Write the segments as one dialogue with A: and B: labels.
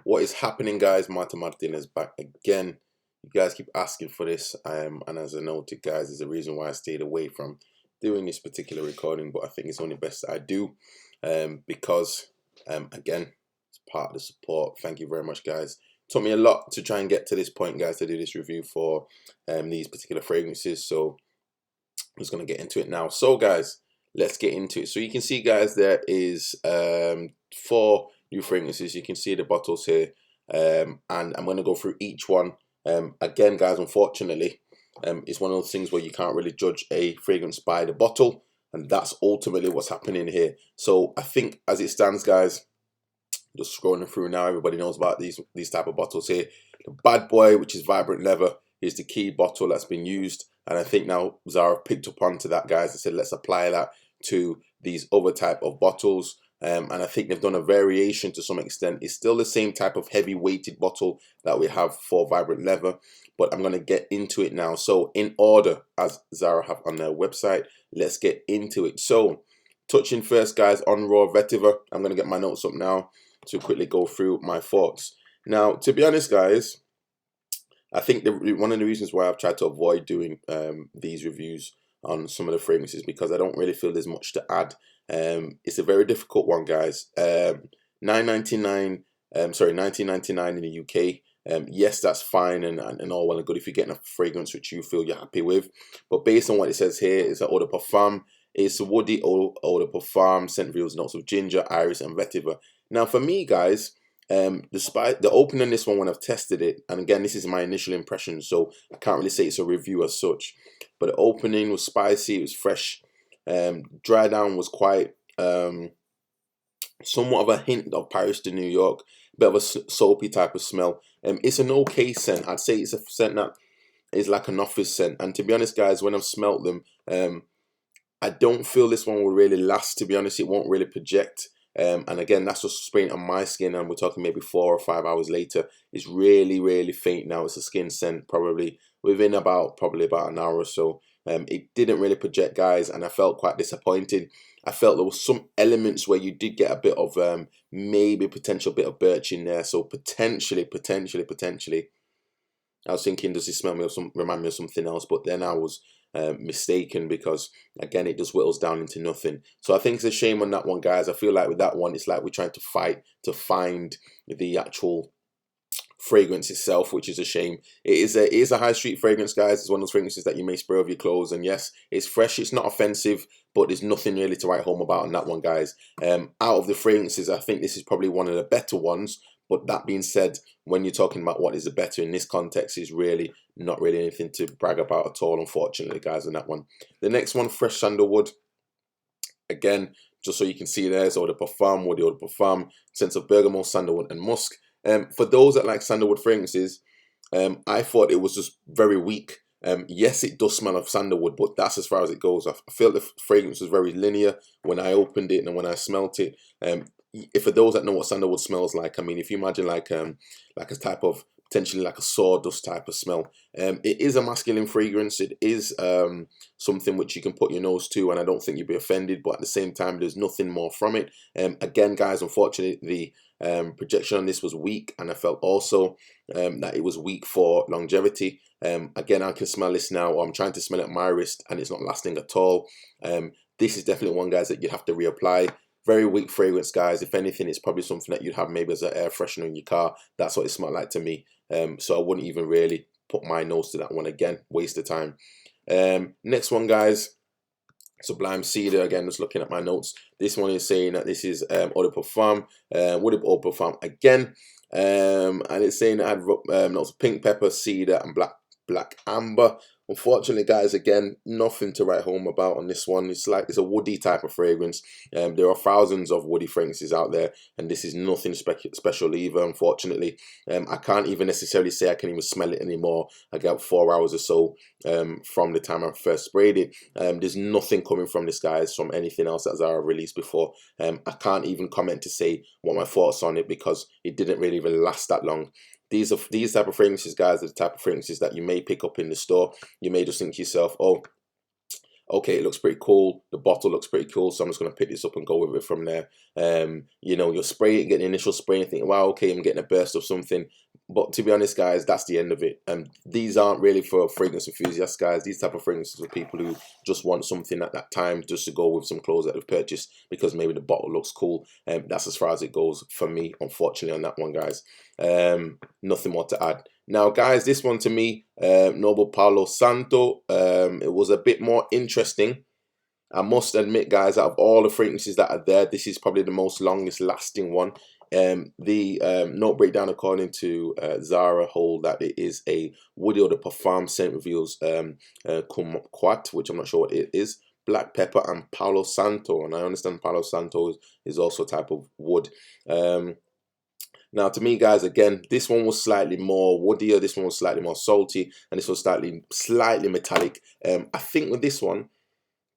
A: What is happening, guys? Martin is back again. You guys keep asking for this, and as I noted, guys, there's a reason why I stayed away from doing this particular recording, but I think it's only best that I do, because again, it's part of the support. Thank you very much, guys. It took me a lot to try and get to this point, guys, to do this review for these particular fragrances, so I'm just gonna get into it now. So, guys, let's get into it. So you can see, guys, there is 4 new fragrances. You can see the bottles here, and I'm going to go through each one. Again, guys, unfortunately, it's one of those things where you can't really judge a fragrance by the bottle, and that's ultimately what's happening here. So I think as it stands, guys, just scrolling through now, everybody knows about these type of bottles here. The Bad Boy, which is Vibrant Leather, is the key bottle that's been used, and I think now Zara picked up onto that, guys, and said let's apply that to these other type of bottles. And I think they've done a variation to some extent. It's still the same type of heavy weighted bottle that we have for Vibrant Leather, but I'm going to get into it now. So in order, as Zara have on their website, let's get into it. So touching first, guys, on Raw Vetiver. I'm going to get my notes up now to quickly go through my thoughts. Now, to be honest, guys, I think one of the reasons why I've tried to avoid doing these reviews on some of the fragrances, because I don't really feel there's much to add. It's a very difficult one, guys. $19.99 in the UK. Yes, that's fine and all well and good if you're getting a fragrance which you feel you're happy with. But based on what it says here, it's an eau de parfum. It's a woody eau de parfum, scent reveals notes of ginger, iris, and vetiver. Now, for me, guys, despite the opening on this one when I've tested it, and again, this is my initial impression, so I can't really say it's a review as such, but the opening was spicy, it was fresh. Dry down was quite somewhat of a hint of Paris to New York, a bit of a soapy type of smell. It's an okay scent. I'd say it's a scent that is like an office scent, and to be honest, guys, when I've smelt them, I don't feel this one will really last. To be honest, it won't really project. And again, that's just spraying on my skin, and we're talking maybe 4 or 5 hours later. It's really faint now. It's a skin scent, probably within about an hour or so. It didn't really project, guys, and I felt quite disappointed. I felt there was some elements where you did get a bit of maybe potential bit of birch in there. So potentially, I was thinking, does this remind me of something else? But then I was mistaken, because again, it just whittles down into nothing. So I think it's a shame on that one, guys. I feel like with that one, it's like we're trying to fight to find the actual fragrance itself, which is a shame. It is a high street fragrance, guys. It's one of those fragrances that you may spray over your clothes, and yes, it's fresh, it's not offensive, but there's nothing really to write home about on that one, guys. Out of the fragrances, I think this is probably one of the better ones. But that being said, when you're talking about what is the better in this context, is really not really anything to brag about at all, unfortunately, guys, on that one. The next one, Fresh Sandalwood. Again, just so you can see, there's eau de parfum, woody eau de parfum, sense of bergamot, sandalwood, and musk. For those that like sandalwood fragrances, I thought it was just very weak. Yes, it does smell of sandalwood, but that's as far as it goes. I feel the fragrance was very linear when I opened it and when I smelt it. If for those that know what sandalwood smells like, I mean, if you imagine like a type of potentially like a sawdust type of smell, it is a masculine fragrance. It is something which you can put your nose to, and I don't think you'd be offended. But at the same time, there's nothing more from it. Again, guys, unfortunately, the projection on this was weak, and I felt also that it was weak for longevity. Again, I can smell this now, or I'm trying to smell it on my wrist, and it's not lasting at all. This is definitely one, guys, that you'd have to reapply. Very weak fragrance, guys. If anything, it's probably something that you'd have maybe as an air freshener in your car. That's what it smelled like to me. So I wouldn't even really put my nose to that one. Again, waste of time. Next one, guys, Sublime Cedar. Again, just looking at my notes. This one is saying that this is eau de parfum, woody eau de parfum again. And it's saying it had notes of pink pepper, cedar, and black amber. Unfortunately, guys, again, nothing to write home about on this one. It's like it's a woody type of fragrance. There are thousands of woody fragrances out there, and this is nothing special either, unfortunately. I can't even necessarily say I can even smell it anymore. I got 4 hours or so from the time I first sprayed it. There's nothing coming from this, guys, from anything else that Zara released before. I can't even comment to say what my thoughts on it, because it didn't really even last that long. These type of fragrances, guys, are the type of fragrances that you may pick up in the store. You may just think to yourself, oh, okay, it looks pretty cool, the bottle looks pretty cool, so I'm just going to pick this up and go with it from there. You know, you'll spray it, get the initial spray and think, wow, okay, I'm getting a burst of something. But to be honest, guys, that's the end of it. These aren't really for fragrance enthusiasts, guys. These type of fragrances are people who just want something at that time just to go with some clothes that they've purchased because maybe the bottle looks cool. That's as far as it goes for me, unfortunately, on that one, guys. Nothing more to add. Now, guys, this one to me, Noble Palo Santo, it was a bit more interesting. I must admit, guys, out of all the fragrances that are there, this is probably the most longest lasting one. The note breakdown according to Zara hold that it is a woody eau de parfum scent, reveals kumquat, which I'm not sure what it is, black pepper, and Palo Santo. And I understand Palo Santo is also a type of wood. Now, to me, guys, again, this one was slightly more woodier, this one was slightly more salty, and this was slightly metallic. I think with this one,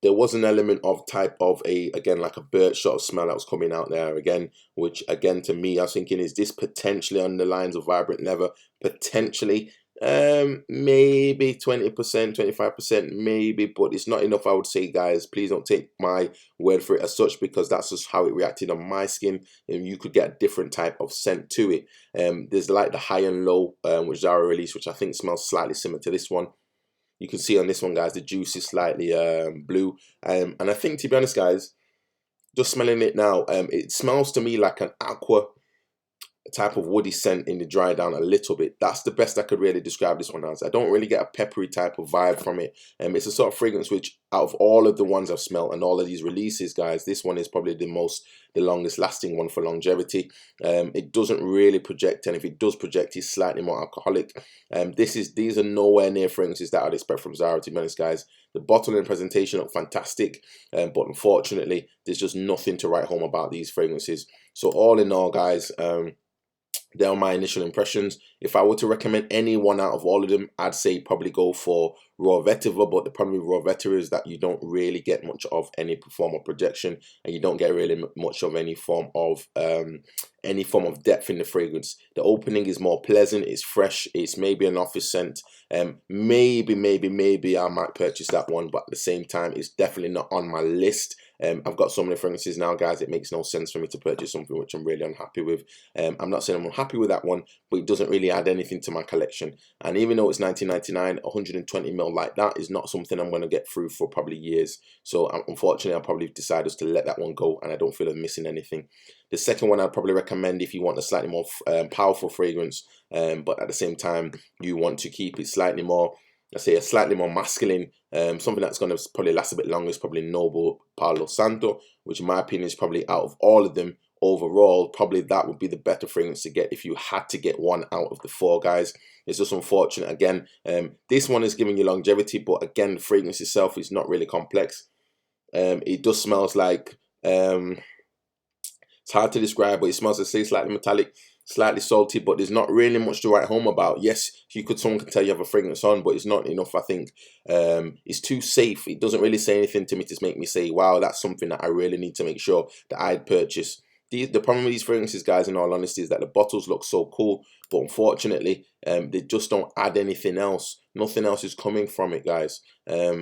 A: there was an element of type of again, like a birch sort of smell that was coming out there again, which again, to me, I was thinking, is this potentially on the lines of Vibrant Leather? Potentially. Maybe 20%, 25%, maybe, but it's not enough, I would say, guys. Please don't take my word for it as such, because that's just how it reacted on my skin, and you could get a different type of scent to it. There's like the high and low, which Zara released, which I think smells slightly similar to this one. You can see on this one, guys, the juice is slightly blue, and I think, to be honest, guys, just smelling it now, it smells to me like an aqua type of woody scent in the dry down a little bit. That's the best I could really describe this one as. I don't really get a peppery type of vibe from it. It's a sort of fragrance which, out of all of the ones I've smelled and all of these releases, guys, this one is probably the longest lasting one for longevity. It doesn't really project, and if it does project, it's slightly more alcoholic. These are nowhere near fragrances that I'd expect from Zara, to be honest, guys. The bottle and presentation look fantastic, but unfortunately, there's just nothing to write home about these fragrances. So all in all, guys, they are my initial impressions. If I were to recommend any one out of all of them, I'd say probably go for Raw Vetiver. But the problem with Raw Vetiver is that you don't really get much of any form of projection, and you don't get really much of any form of depth in the fragrance. The opening is more pleasant. It's fresh. It's maybe an office scent. Maybe I might purchase that one, but at the same time, it's definitely not on my list. I've got so many fragrances now, guys, it makes no sense for me to purchase something which I'm really unhappy with. I'm not saying I'm unhappy with that one, but it doesn't really add anything to my collection. And even though it's $19.99, 120ml like that is not something I'm going to get through for probably years. So unfortunately, I'll probably decide just to let that one go, and I don't feel I'm missing anything. The second one I'd probably recommend if you want a slightly more powerful fragrance, but at the same time, you want to keep it slightly more, let's say, a slightly more masculine, something that's going to probably last a bit longer, is probably Noble Palo Santo, which in my opinion is probably, out of all of them overall, probably that would be the better fragrance to get if you had to get one out of the four, guys. It's just unfortunate. Again, this one is giving you longevity, but again, the fragrance itself is not really complex. It just smells like, it's hard to describe, but it smells, I say, slightly metallic, slightly salty, but there's not really much to write home about. Yes, someone can tell you have a fragrance on, but it's not enough, I think. It's too safe. It doesn't really say anything to me to make me say, wow, that's something that I really need to make sure that I'd purchase. The problem with these fragrances, guys, in all honesty, is that the bottles look so cool, but unfortunately, they just don't add anything else. Nothing else is coming from it, guys.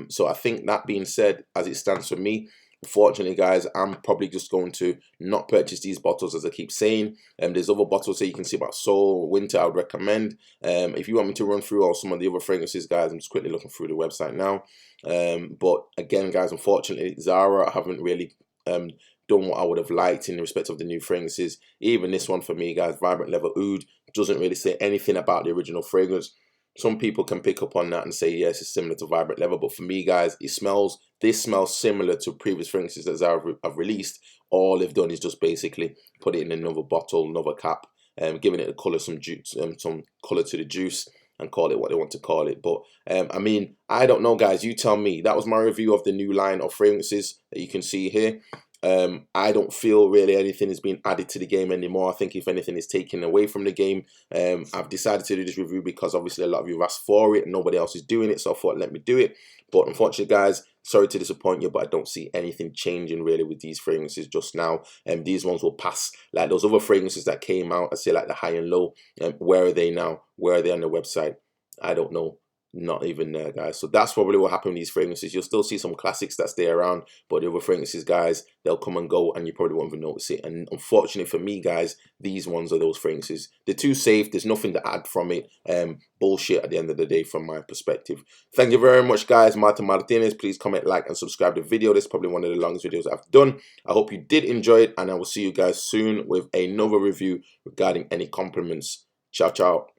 A: So I think, that being said, as it stands for me, unfortunately, guys, I'm probably just going to not purchase these bottles, as I keep saying. There's other bottles that you can see about Soul, Winter, I would recommend. If you want me to run through all some of the other fragrances, guys, I'm just quickly looking through the website now. But again, guys, unfortunately, Zara, I haven't really done what I would have liked in respect of the new fragrances. Even this one for me, guys, Vibrant Leather Oud, doesn't really say anything about the original fragrance. Some people can pick up on that and say, yes, it's similar to Vibrant Leather, but for me, guys, this smells similar to previous fragrances that Zara have released. All they've done is just basically put it in another bottle, another cap, giving it a colour, some juice, some colour to the juice, and call it what they want to call it. But I mean, I don't know, guys, you tell me. That was my review of the new line of fragrances that you can see here. I don't feel really anything is being added to the game anymore. I think if anything is taken away from the game. I've decided to do this review because obviously a lot of you have asked for it and nobody else is doing it, so I thought, let me do it. But unfortunately, guys, sorry to disappoint you, but I don't see anything changing really with these fragrances just now. These ones will pass. Like those other fragrances that came out, I say like the high and low. Where are they now? Where are they on the website? I don't know. not even there, guys. So that's probably what happened with these fragrances. You'll still see some classics that stay around, but the other fragrances, guys, they'll come and go and you probably won't even notice it. And unfortunately for me, guys, these ones are those fragrances. They're too safe. There's nothing to add from it. Bullshit at the end of the day from my perspective. Thank you very much, guys. Martin Martinez. Please comment, like, and subscribe to the video. This is probably one of the longest videos I've done. I hope you did enjoy it, and I will see you guys soon with another review regarding any compliments. Ciao, ciao.